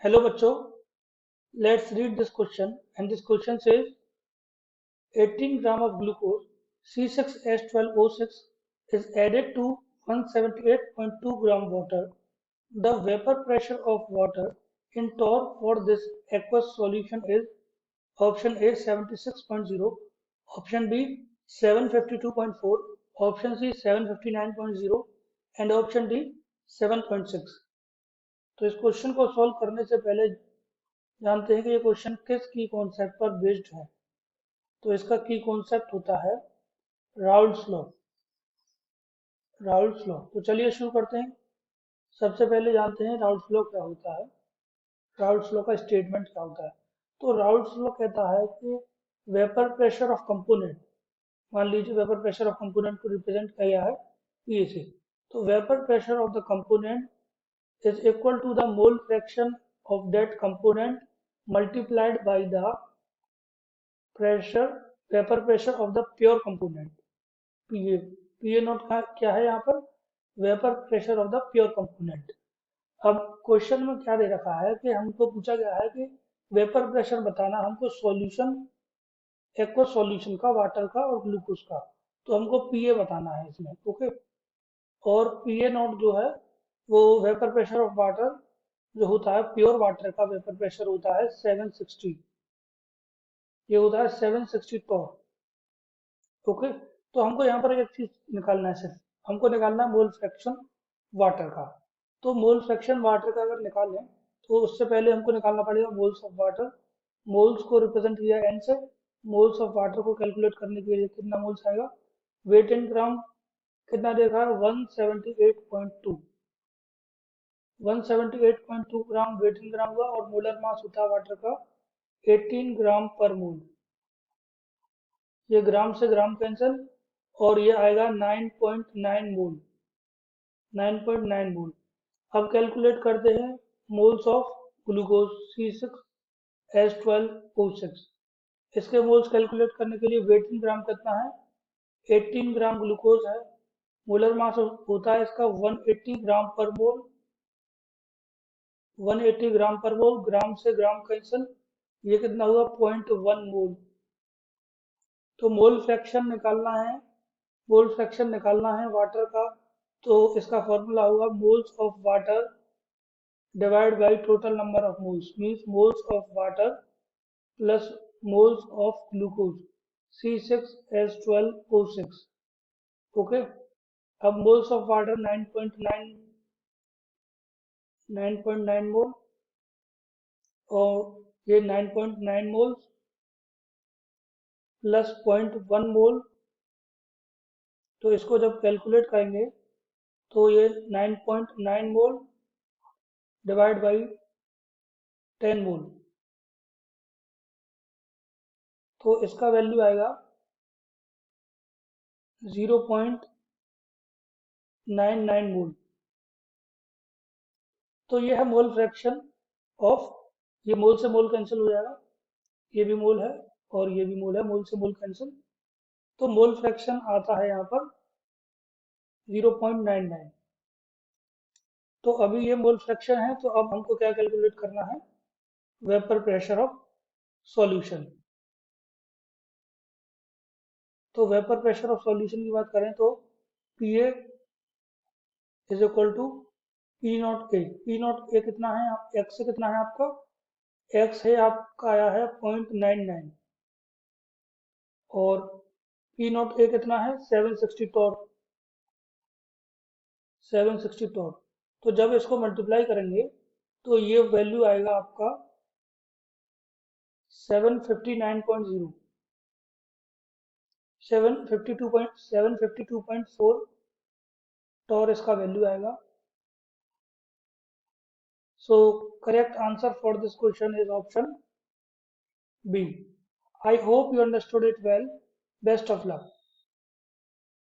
Hello बच्चों, let's read this question and this question says 18 gram of glucose C6H12O6 is added to 178.2 gram water. The vapor pressure of water in torr for this aqueous solution is option A 76.0, option B 752.4, option C 759.0 and option D 7.6. तो इस question को solve करने से पहले जानते हैं कि ये क्वेश्चन किस की कॉन्सेप्ट पर बेस्ड है। तो इसका की कॉन्सेप्ट होता है राउल्स लॉ। राउल्स लॉ, तो चलिए शुरू करते हैं। सबसे पहले जानते हैं राउल्स लॉ क्या होता है, राउल्स लॉ का स्टेटमेंट क्या होता है। तो राउल्स लॉ कहता है कि वेपर प्रेशर ऑफ कंपोनेंट, मान लीजिए वेपर प्रेशर ऑफ कंपोनेंट को रिप्रेजेंट किया गया है पी से। तो vapour pressure of the component is equal to the mole fraction of that component multiplied by the pressure vapor pressure of the pure component PA। PA not क्या है यहाँ पर, vapour pressure of the pure component. अब question में क्या दे रखा है कि हमको पूछा गया है कि वेपर प्रेशर बताना, हमको सॉल्यूशन एक्वस सॉल्यूशन का, वाटर का और ग्लूकोज का, तो हमको पीए बताना है इसमें। ओके, और पीए नॉट जो है वो वेपर प्रेशर ऑफ वाटर जो होता है, प्योर वाटर का वेपर प्रेशर होता है 760, ये होता है 760 टॉर। ओके, तो हमको यहाँ पर एक चीज निकालना है, सिर्फ हमको निकालना है मोल फ्रैक्शन वाटर का। तो मोल फ्रैक्शन वाटर का अगर निकालें तो उससे पहले हमको निकालना पड़ेगा मोल्स ऑफ वाटर। मोल्स को रिप्रेजेंट किया एन से, मोल्स ऑफ वाटर को कैलकुलेट करने के लिए कितना मोल्स आएगा, वेट इन ग्राम कितना देखा है 178.2, 178.2 ग्राम वेट इन ग्राम हुआ, और मोलर मास होता है वाटर का 18 ग्राम पर मोल। ये ग्राम से ग्राम कैंसिल और ये आएगा 9.9 मोल, 9.9 मोल। अब कैलकुलेट करते हैं मोल्स ऑफ ग्लूकोज C6H12O6। इसके मोल्स कैलकुलेट करने के लिए वेट इन ग्राम कितना है, 18 ग्राम ग्लूकोज है, मोलर मास होता है इसका 180 ग्राम पर मोल, 180 ग्राम पर मोल, ग्राम से ग्राम कैंसिल, ये कितना हुआ 0.1 मोल। तो मोल फ्रैक्शन निकालना है, मोल फ्रैक्शन निकालना है वाटर का, तो इसका फॉर्मूला होगा moles of water divide by total number of moles, means moles of water plus moles of glucose C6H12O6। Okay, अब मोल्स ऑफ वाटर 9.9 मोल और ये 9.9 मोल्स प्लस 0.1 मोल, तो इसको जब कैलकुलेट करेंगे तो ये 9.9 मोल डिवाइड बाई 10 मोल, तो इसका वैल्यू आएगा 0.99 मोल। तो ये है मोल फ्रैक्शन ऑफ, ये मोल से मोल कैंसिल हो जाएगा, ये भी मोल है और ये भी मोल है, मोल से मोल कैंसिल, तो मोल फ्रैक्शन आता है यहाँ पर 0.99। तो अभी ये मोल फ्रैक्शन है, तो अब हमको क्या कैलकुलेट करना है, वेपर प्रेशर ऑफ सॉल्यूशन। तो वेपर प्रेशर ऑफ सॉल्यूशन की बात करें तो PA is equal to P not A. P not A कितना है, एक्स से कितना है आपका, एक्स है आपका आया है 0.99 और पी नॉट ए कितना है 760 टॉर, 760 टॉर। तो जब इसको मल्टीप्लाई करेंगे तो ये वैल्यू आएगा आपका 759.0, 752.4 टॉर इसका वैल्यू आएगा। So correct answer for this question is option B. I hope you understood it well. Best of luck.